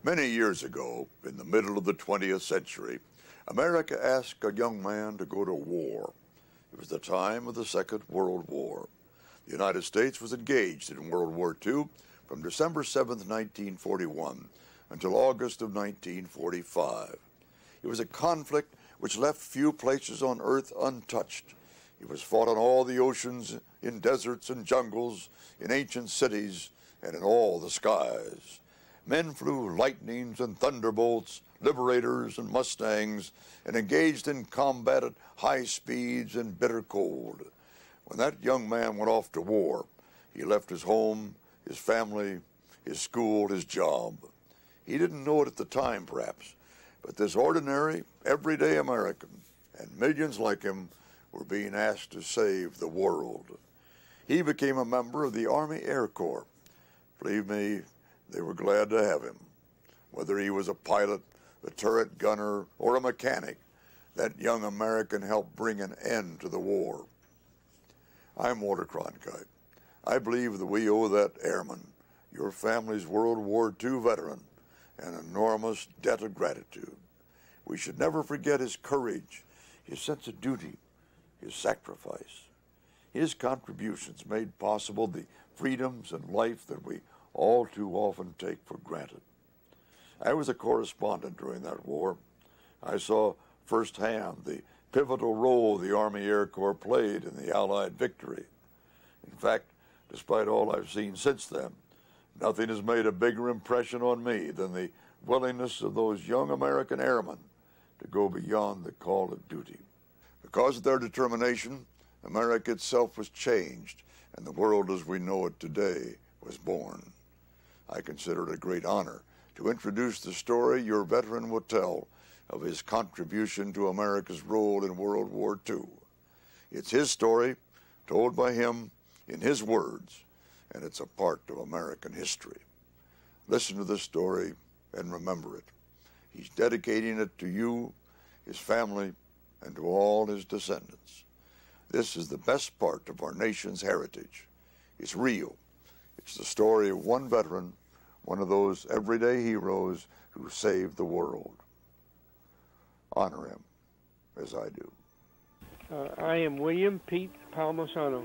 Many years ago, in the middle of the 20th century, America asked a young man to go to war. It was the time of the Second World War. The United States was engaged in World War II from December 7, 1941, until August of 1945. It was a conflict which left few places on earth untouched. It was fought on all the oceans, in deserts and jungles, in ancient cities, and in all the skies. Men flew lightnings and thunderbolts, Liberators and Mustangs, and engaged in combat at high speeds and bitter cold. When that young man went off to war, he left his home, his family, his school, his job. He didn't know it at the time, perhaps, but this ordinary, everyday American, and millions like him, were being asked to save the world. He became a member of the Army Air Corps. Believe me, they were glad to have him. Whether he was a pilot, a turret gunner, or a mechanic, that young American helped bring an end to the war. I'm Walter Cronkite. I believe that we owe that airman, your family's World War II veteran, an enormous debt of gratitude. We should never forget his courage, his sense of duty, his sacrifice. His contributions made possible the freedoms and life that we all too often take for granted. I was a correspondent during that war. I saw firsthand the pivotal role the Army Air Corps played in the Allied victory. In fact, despite all I've seen since then, nothing has made a bigger impression on me than the willingness of those young American airmen to go beyond the call of duty. Because of their determination, America itself was changed, and the world as we know it today was born. I consider it a great honor to introduce the story your veteran will tell of his contribution to America's role in World War II. It's his story, told by him in his words, and it's a part of American history. Listen to this story and remember it. He's dedicating it to you, his family, and to all his descendants. This is the best part of our nation's heritage. It's real. It's the story of one veteran, one of those everyday heroes who saved the world. Honor him, as I do. I am William Pete Palmisano.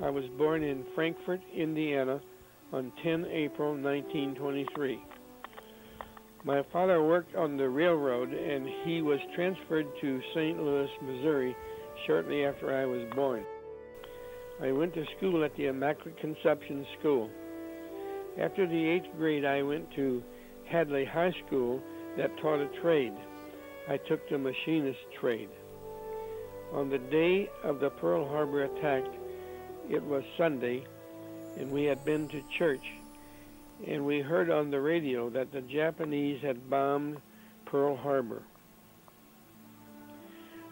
I was born in Frankfort, Indiana on 10 April 1923. My father worked on the railroad, and he was transferred to St. Louis, Missouri, shortly after I was born. I went to school at the Immaculate Conception School. After the 8th grade, I went to Hadley High School that taught a trade. I took the machinist trade. On the day of the Pearl Harbor attack, it was Sunday, and we had been to church, and we heard on the radio that the Japanese had bombed Pearl Harbor.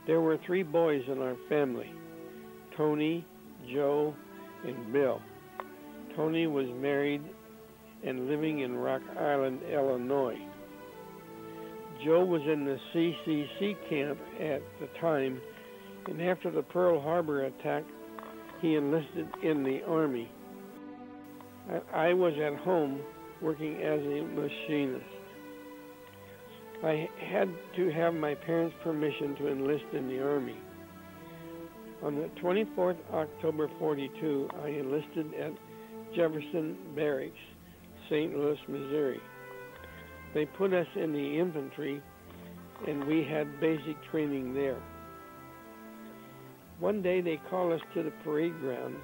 There were 3 boys in our family, Tony, Joe, and Bill. Tony was married and living in Rock Island, Illinois. Joe was in the CCC camp at the time, and after the Pearl Harbor attack, he enlisted in the Army. I was at home working as a machinist. I had to have my parents' permission to enlist in the Army. On the 24th October 42, I enlisted at Jefferson Barracks, St. Louis, Missouri. They put us in the infantry, and we had basic training there. One day they called us to the parade ground,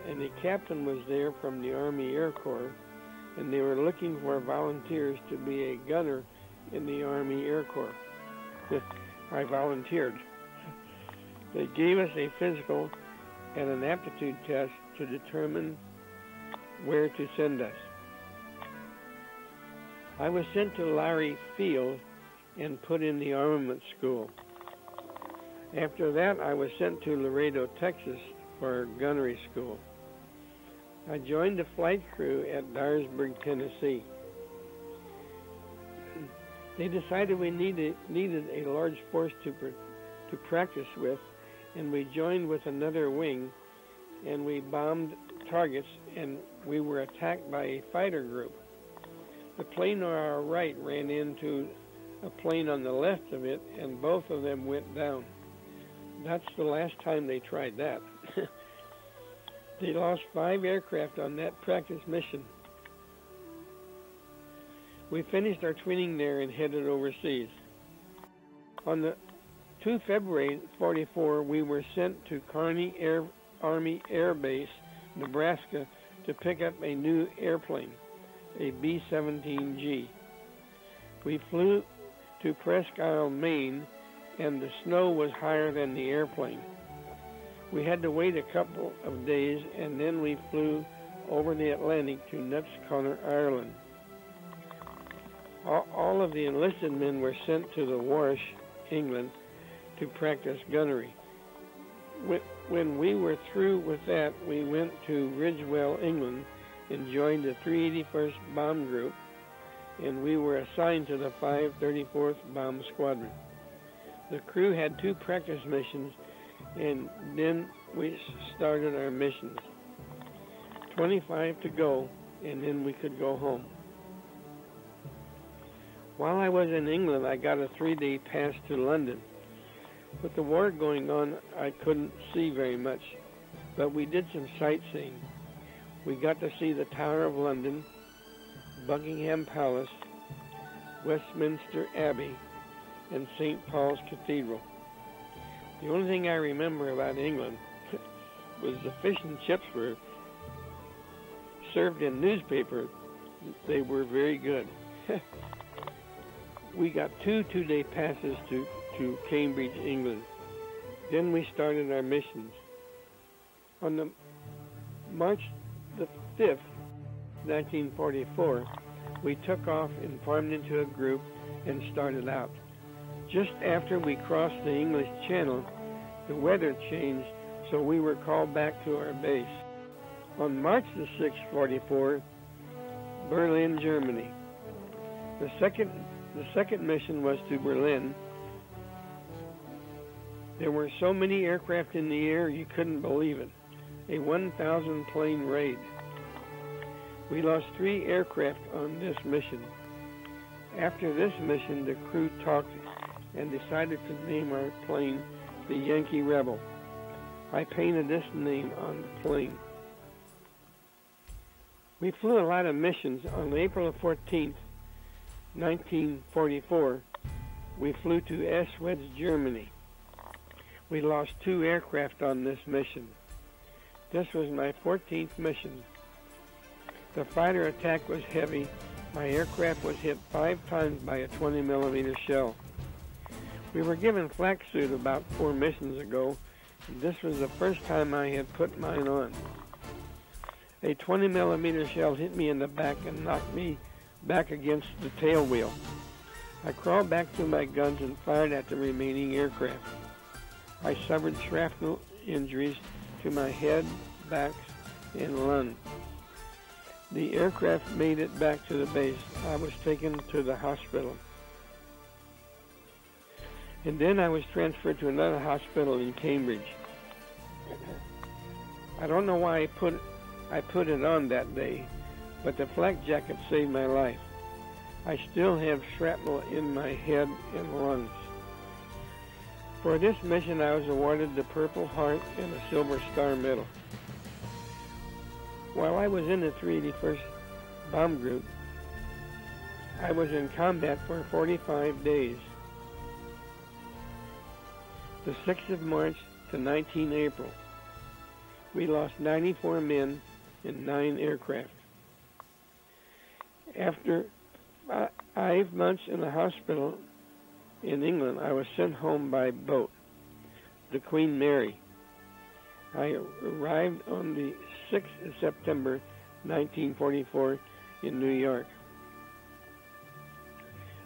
and the captain was there from the Army Air Corps, and they were looking for volunteers to be a gunner in the Army Air Corps. I volunteered. They gave us a physical and an aptitude test to determine where to send us. I was sent to Larry Field and put in the armament school. After that, I was sent to Laredo, Texas for gunnery school. I joined the flight crew at Dyersburg, Tennessee. They decided we needed a large force to practice with, and we joined with another wing, and we bombed targets, and we were attacked by a fighter group. The plane on our right ran into a plane on the left of it, and both of them went down. That's the last time they tried that. They lost 5 aircraft on that practice mission. We finished our twinning there and headed overseas. On the 2 February 44, we were sent to Kearney Army Air Base, Nebraska, to pick up a new airplane, a B-17G. We flew to Presque Isle, Maine, and the snow was higher than the airplane. We had to wait a couple of days, and then we flew over the Atlantic to Nuts Corner, Ireland. All of the enlisted men were sent to the Wash, England, to practice gunnery. When we were through with that, we went to Ridgewell, England, and joined the 381st Bomb Group, and we were assigned to the 534th Bomb Squadron. The crew had 2 practice missions, and then we started our missions. 25 to go, and then we could go home. While I was in England, I got a 3-day pass to London. With the war going on, I couldn't see very much, but we did some sightseeing. We got to see the Tower of London, Buckingham Palace, Westminster Abbey, and St. Paul's Cathedral. The only thing I remember about England was the fish and chips were served in newspaper. They were very good. We got 2 two-day passes to Cambridge, England. Then we started our missions. On the March the 5th, 1944, we took off and formed into a group and started out. Just after we crossed the English Channel, the weather changed, so we were called back to our base. On March the 6th, 44, Berlin, Germany. The second mission was to Berlin. There were so many aircraft in the air you couldn't believe it. A 1,000 plane raid. We lost 3 aircraft on this mission. After this mission, the crew talked and decided to name our plane the Yankee Rebel. I painted this name on the plane. We flew a lot of missions. On April 14th, 1944, we flew to Eschwitz, Germany. We lost 2 aircraft on this mission. This was my 14th mission. The fighter attack was heavy. My aircraft was hit 5 times by a 20mm shell. We were given flak suit about 4 missions ago, and this was the first time I had put mine on. A 20mm shell hit me in the back and knocked me back against the tail wheel. I crawled back to my guns and fired at the remaining aircraft. I suffered shrapnel injuries to my head, back, and lung. The aircraft made it back to the base. I was taken to the hospital. And then I was transferred to another hospital in Cambridge. I don't know why I put it on that day, but the flak jacket saved my life. I still have shrapnel in my head and lungs. For this mission, I was awarded the Purple Heart and a Silver Star Medal. While I was in the 381st Bomb Group, I was in combat for 45 days. The 6th of March to 19 April, we lost 94 men and 9 aircraft. After 5 months in the hospital in England, I was sent home by boat, the Queen Mary. I arrived on the 6th of September, 1944, in New York.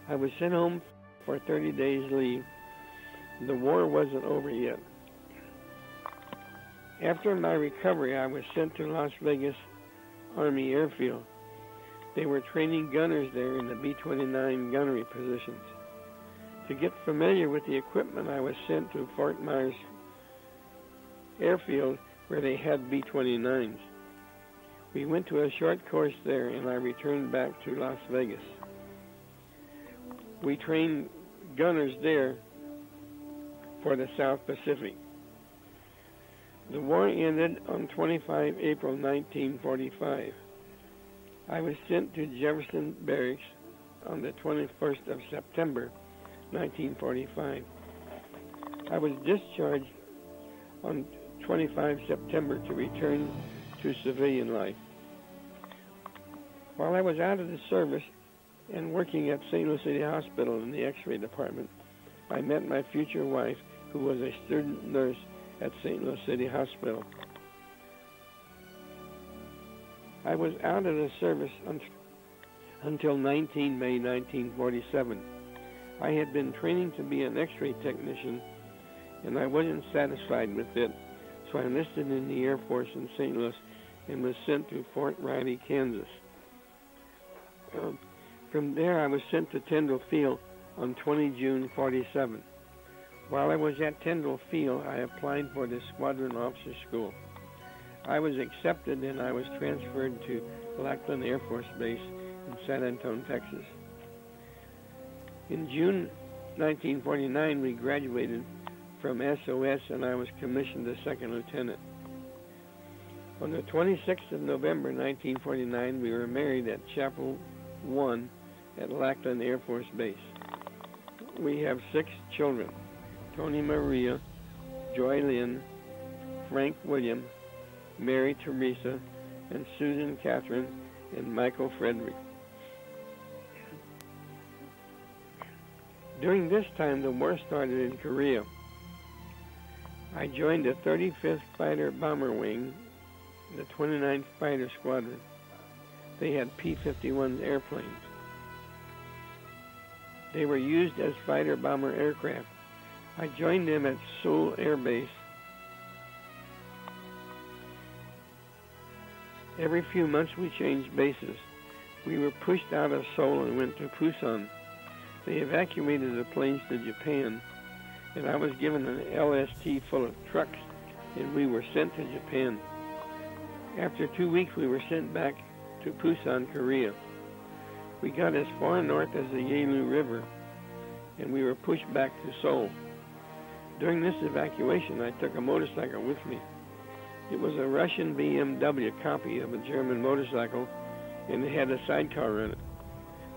I was sent home for 30 days leave. The war wasn't over yet. After my recovery, I was sent to Las Vegas Army Airfield. They were training gunners there in the B-29 gunnery positions. To get familiar with the equipment, I was sent to Fort Myers Airfield, where they had B-29s. We went to a short course there, and I returned back to Las Vegas. We trained gunners there for the South Pacific. The war ended on 25 April 1945. I was sent to Jefferson Barracks on the 21st of September 1945. I was discharged on 25 September to return to civilian life. While I was out of the service and working at St. Louis City Hospital in the X-ray department, I met my future wife, who was a student nurse at St. Louis City Hospital. I was out of the service until 19 May 1947. I had been training to be an X-ray technician, and I wasn't satisfied with it, so I enlisted in the Air Force in St. Louis and was sent to Fort Riley, Kansas. From there, I was sent to Tyndall Field on 20 June 47. While I was at Tyndall Field, I applied for the Squadron Officer School. I was accepted, and I was transferred to Lackland Air Force Base in San Antonio, Texas. In June 1949, we graduated from SOS, and I was commissioned as second lieutenant. On the 26th of November 1949, we were married at Chapel 1 at Lackland Air Force Base. We have 6 children: Tony Maria, Joy Lynn, Frank William, Mary Teresa, and Susan Catherine, and Michael Frederick. During this time, the war started in Korea. I joined the 35th Fighter Bomber Wing, the 29th Fighter Squadron. They had P-51 airplanes. They were used as fighter bomber aircraft. I joined them at Seoul Air Base. Every few months we changed bases. We were pushed out of Seoul and went to Busan. They evacuated the planes to Japan, and I was given an LST full of trucks, and we were sent to Japan. After 2 weeks, we were sent back to Busan, Korea. We got as far north as the Yalu River, and we were pushed back to Seoul. During this evacuation, I took a motorcycle with me. It was a Russian BMW copy of a German motorcycle, and it had a sidecar in it.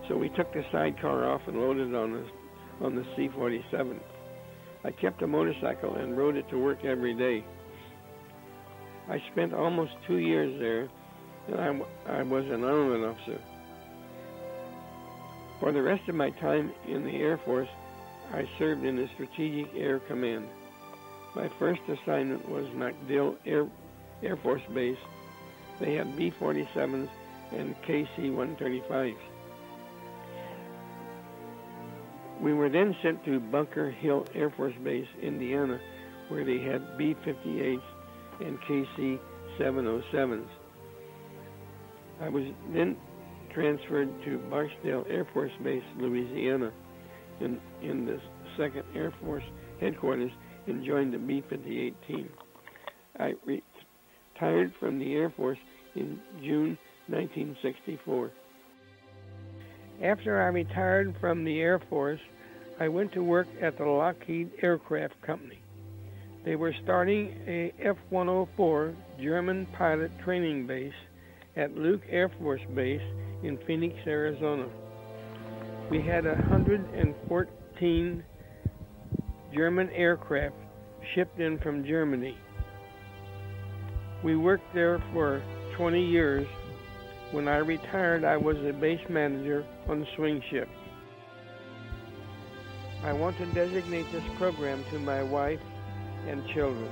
So we took the sidecar off and loaded it on the C-47. I kept the motorcycle and rode it to work every day. I spent almost 2 years there, and I was an armament officer. For the rest of my time in the Air Force, I served in the Strategic Air Command. My first assignment was MacDill Air Force Base. They had B-47s and KC-135s. We were then sent to Bunker Hill Air Force Base, Indiana, where they had B-58s and KC-707s. I was then transferred to Barksdale Air Force Base, Louisiana, in the 2nd Air Force Headquarters, and joined the B-58 team. I retired from the Air Force in June 1964. After I retired from the Air Force, I went to work at the Lockheed Aircraft Company. They were starting a F-104 German pilot training base at Luke Air Force Base in Phoenix, Arizona. We had 114 German aircraft shipped in from Germany. We worked there for 20 years. When I retired, I was a base manager on swing ship. I want to designate this program to my wife and children.